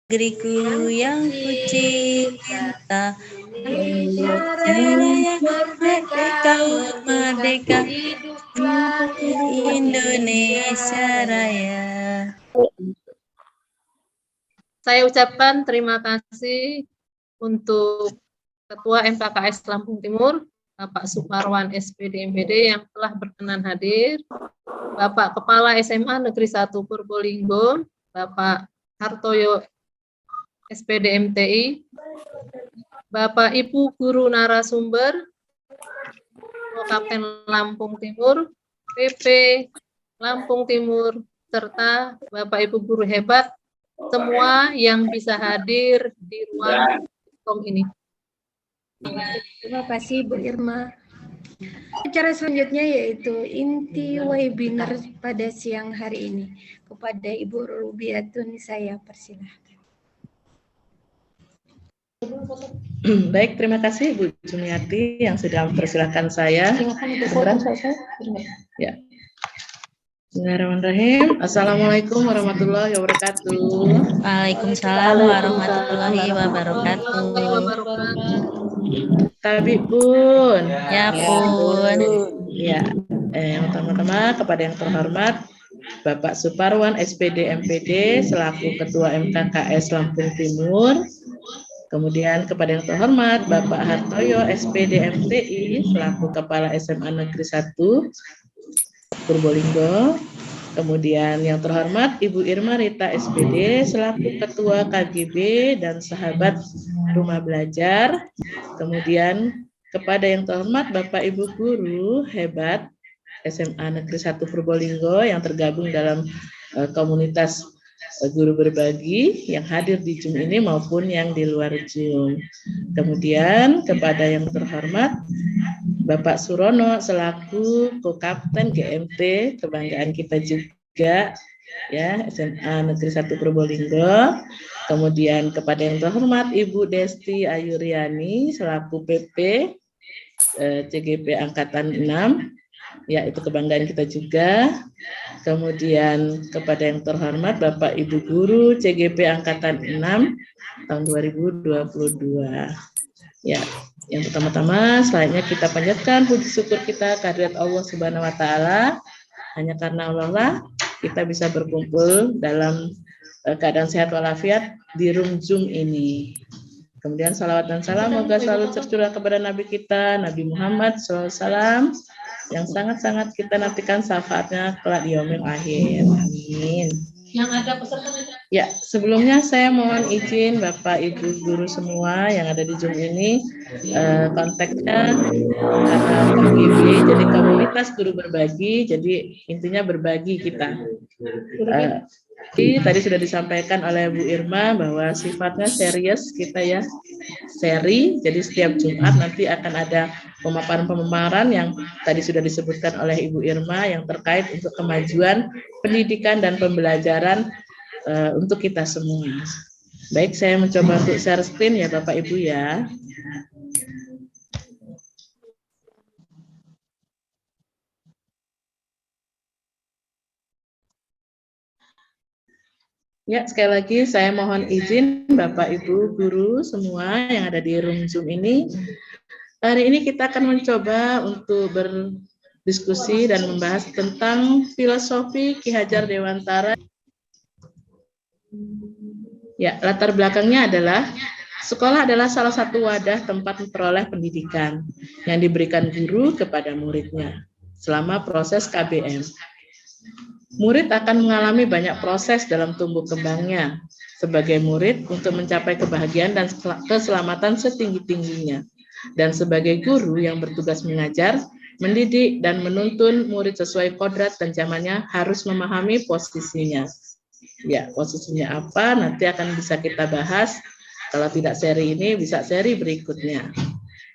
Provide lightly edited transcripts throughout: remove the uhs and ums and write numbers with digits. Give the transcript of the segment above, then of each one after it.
Negeriku yang kucinta, Indonesia Raya, merdeka, merdeka, Indonesia Raya. Saya ucapkan terima kasih untuk Ketua MKKS Lampung Timur, Bapak Suparwan SPD MPD yang telah berkenan hadir, Bapak Kepala SMA Negeri 1 Purbolinggo, Bapak Hartoyo SPD MTI, Bapak Ibu Guru narasumber, Kapten Lampung Timur, PP Lampung Timur, serta Bapak Ibu Guru hebat, semua yang bisa hadir di ruang ini. Terima kasih Bu Irma. Acara selanjutnya yaitu inti webinar pada siang hari ini. Kepada Ibu Rubiatun saya persilahkan. Baik, terima kasih Bu Jumiati yang sudah mempersilahkan saya. Ya. Bismillahirrahmanirrahim. Assalamualaikum warahmatullahi wabarakatuh. Waalaikumsalam warahmatullahi wabarakatuh. Tabib Bun. Ya Bun. Ya, yang pertama-tama kepada yang terhormat Bapak Suparwan SPD MPD selaku Ketua MKKS Lampung Timur. Kemudian kepada yang terhormat Bapak Hartoyo SPD MTI selaku Kepala SMA Negeri 1 Purbolinggo. Kemudian yang terhormat Ibu Irma Rita SPD selaku Ketua KGB dan sahabat Rumah Belajar. Kemudian kepada yang terhormat Bapak Ibu Guru hebat SMA Negeri 1 Purbolinggo yang tergabung dalam komunitas guru berbagi yang hadir di Zoom ini maupun yang di luar Zoom. Kemudian kepada yang terhormat Bapak Surono selaku Ko-Kapten GMT, kebanggaan kita juga ya, SMA Negeri 1 Purbolinggo. Kemudian kepada yang terhormat Ibu Desti Ayuriani selaku PP CGP Angkatan 6, ya itu kebanggaan kita juga. Kemudian kepada yang terhormat Bapak Ibu Guru CGP Angkatan 6 tahun 2022. Ya, yang pertama-tama selanjutnya kita panjatkan puji syukur kita kehadirat Allah Subhanahu wa taala. Hanya karena Allah lah kita bisa berkumpul dalam keadaan sehat walafiat di room Zoom ini. Kemudian salawat dan salam moga selalu tercurah kepada Nabi kita, Nabi Muhammad SAW, yang sangat-sangat kita nantikan syafaatnya kelak di yaumil akhir. Amin. Yang ada peserta. Ya, sebelumnya saya mohon izin Bapak Ibu Guru semua yang ada di Zoom ini, kontaknya karena KGB, jadi komunitas guru berbagi, jadi intinya berbagi kita. Tadi sudah disampaikan oleh Bu Irma bahwa sifatnya serius kita ya, seri, jadi setiap Jumat nanti akan ada pemaparan-pemaparan yang tadi sudah disebutkan oleh Ibu Irma yang terkait untuk kemajuan pendidikan dan pembelajaran untuk kita semua. Baik, saya mencoba untuk share screen ya Bapak Ibu ya. Ya, sekali lagi saya mohon izin Bapak Ibu Guru semua yang ada di room Zoom ini. Hari ini kita akan mencoba untuk berdiskusi dan membahas tentang filosofi Ki Hajar Dewantara. Ya, latar belakangnya adalah sekolah adalah salah satu wadah tempat memperoleh pendidikan yang diberikan guru kepada muridnya selama proses KBM. Murid akan mengalami banyak proses dalam tumbuh kembangnya sebagai murid untuk mencapai kebahagiaan dan keselamatan setinggi-tingginya. Dan sebagai guru yang bertugas mengajar, mendidik, dan menuntun murid sesuai kodrat dan zamannya harus memahami posisinya. Ya, posisinya apa nanti akan bisa kita bahas. Kalau tidak seri ini, bisa seri berikutnya.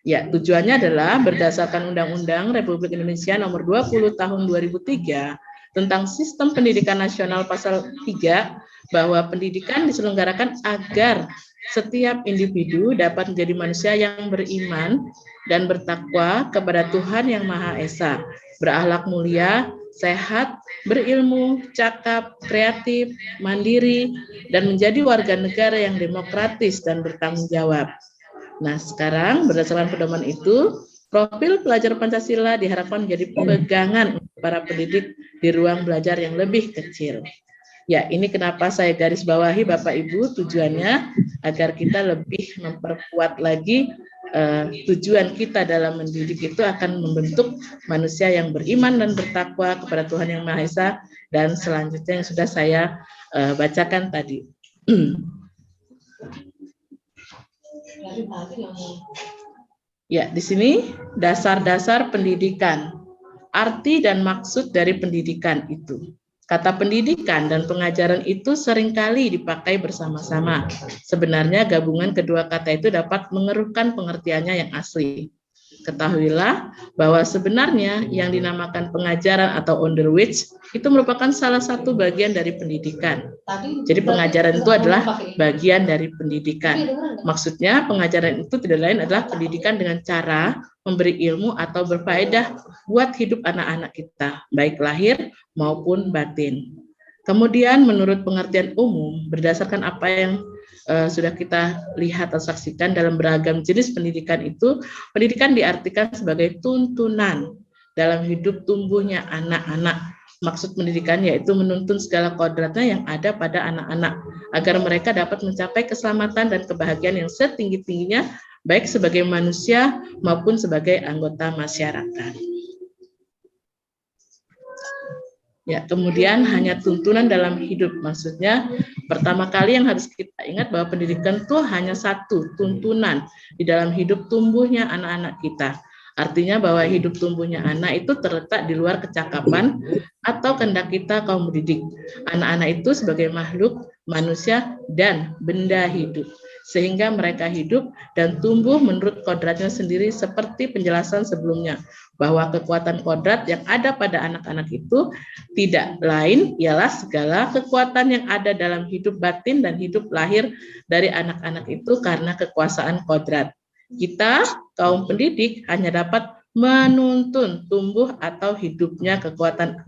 Ya, tujuannya adalah berdasarkan Undang-Undang Republik Indonesia Nomor 20 Tahun 2003 tentang Sistem Pendidikan Nasional Pasal 3 bahwa pendidikan diselenggarakan agar setiap individu dapat menjadi manusia yang beriman dan bertakwa kepada Tuhan Yang Maha Esa, berakhlak mulia, sehat, berilmu, cakap, kreatif, mandiri, dan menjadi warga negara yang demokratis dan bertanggung jawab. Nah, sekarang berdasarkan pedoman itu, profil pelajar Pancasila diharapkan menjadi pegangan untuk para pendidik di ruang belajar yang lebih kecil. Ya, ini kenapa saya garis bawahi Bapak Ibu, tujuannya agar kita lebih memperkuat lagi tujuan kita dalam mendidik itu akan membentuk manusia yang beriman dan bertakwa kepada Tuhan Yang Maha Esa, dan selanjutnya yang sudah saya bacakan tadi. Ya, di sini dasar-dasar pendidikan, arti dan maksud dari pendidikan itu. Kata pendidikan dan pengajaran itu seringkali dipakai bersama-sama. Sebenarnya gabungan kedua kata itu dapat mengeruhkan pengertiannya yang asli. Ketahuilah bahwa sebenarnya yang dinamakan pengajaran atau on the which itu merupakan salah satu bagian dari pendidikan. Jadi pengajaran itu adalah bagian dari pendidikan. Maksudnya pengajaran itu tidak lain adalah pendidikan dengan cara memberi ilmu atau berfaedah buat hidup anak-anak kita, baik lahir maupun batin. Kemudian menurut pengertian umum, berdasarkan apa yang sudah kita lihat atau saksikan dalam beragam jenis pendidikan itu, pendidikan diartikan sebagai tuntunan dalam hidup tumbuhnya anak-anak. Maksud pendidikan yaitu menuntun segala kodratnya yang ada pada anak-anak, agar mereka dapat mencapai keselamatan dan kebahagiaan yang setinggi-tingginya, baik sebagai manusia maupun sebagai anggota masyarakat. Ya, kemudian hanya tuntunan dalam hidup, maksudnya pertama kali yang harus kita ingat bahwa pendidikan itu hanya satu tuntunan di dalam hidup tumbuhnya anak-anak kita. Artinya bahwa hidup tumbuhnya anak itu terletak di luar kecakapan atau kehendak kita kaum pendidik. Anak-anak itu sebagai makhluk, manusia, dan benda hidup. Sehingga mereka hidup dan tumbuh menurut kodratnya sendiri seperti penjelasan sebelumnya. Bahwa kekuatan kodrat yang ada pada anak-anak itu tidak lain ialah segala kekuatan yang ada dalam hidup batin dan hidup lahir dari anak-anak itu karena kekuasaan kodrat. Kita, kaum pendidik, hanya dapat menuntun tumbuh atau hidupnya kekuatan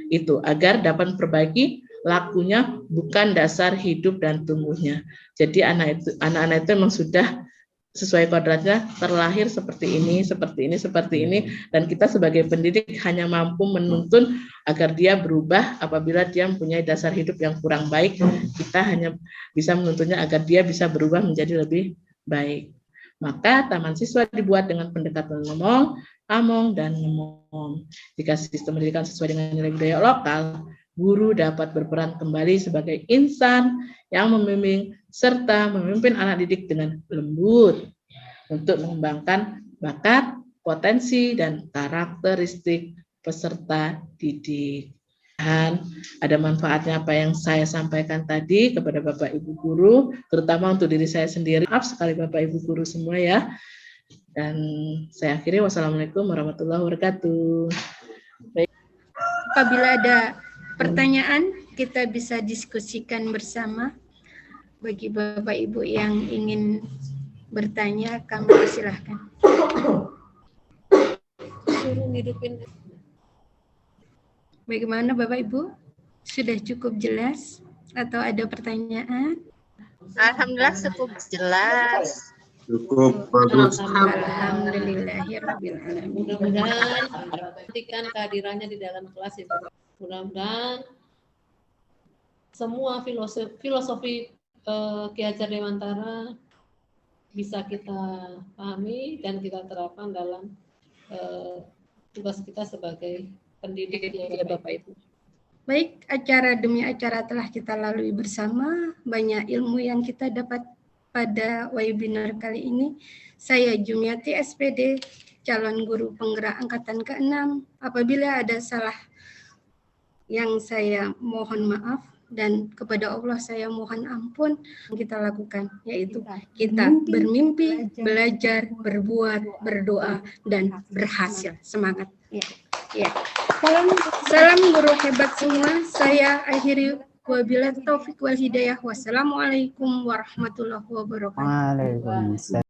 itu agar dapat memperbaiki lakunya, bukan dasar hidup dan tumbuhnya. Jadi anak-anak itu memang sudah sesuai kodratnya terlahir seperti ini, dan kita sebagai pendidik hanya mampu menuntun agar dia berubah. Apabila dia mempunyai dasar hidup yang kurang baik, kita hanya bisa menuntunnya agar dia bisa berubah menjadi lebih baik. Maka taman siswa dibuat dengan pendekatan ngomong, among, dan ngemong. Jika sistem pendidikan sesuai dengan nilai budaya lokal, guru dapat berperan kembali sebagai insan yang membimbing serta memimpin anak didik dengan lembut untuk mengembangkan bakat, potensi, dan karakteristik peserta didik. Dan ada manfaatnya apa yang saya sampaikan tadi kepada Bapak Ibu Guru, terutama untuk diri saya sendiri. Maaf sekali Bapak Ibu Guru semua ya. Dan saya akhiri, wassalamualaikum warahmatullahi wabarakatuh. Baik. Apabila ada pertanyaan, kita bisa diskusikan bersama. Bagi Bapak Ibu yang ingin bertanya, kami persilahkan. Suruh ngidupin. Bagaimana Bapak Ibu? Sudah cukup jelas atau ada pertanyaan? Alhamdulillah cukup jelas. Cukup bagus. Alhamdulillahirabbil alamin. Mudah-mudahan perhatikan kehadirannya di dalam kelas itu. Mudah-mudahan semua filosofi Ki Hajar Dewantara bisa kita pahami dan kita terapkan dalam tugas kita sebagai pendidik ya Bapak Ibu. Baik, acara demi acara telah kita lalui bersama. Banyak ilmu yang kita dapat pada webinar kali ini. Saya Jumiati SPD, calon guru penggerak angkatan ke-6. Apabila ada salah yang saya mohon maaf, dan kepada Allah saya mohon ampun. Kita lakukan, yaitu kita bermimpi, belajar, berbuat, berdoa, dan berhasil. Semangat. Ya. Salam guru hebat semua. Saya akhiri, wabillahi taufik wal hidayah. Wassalamualaikum warahmatullahi wabarakatuh. Waalaikumsalam.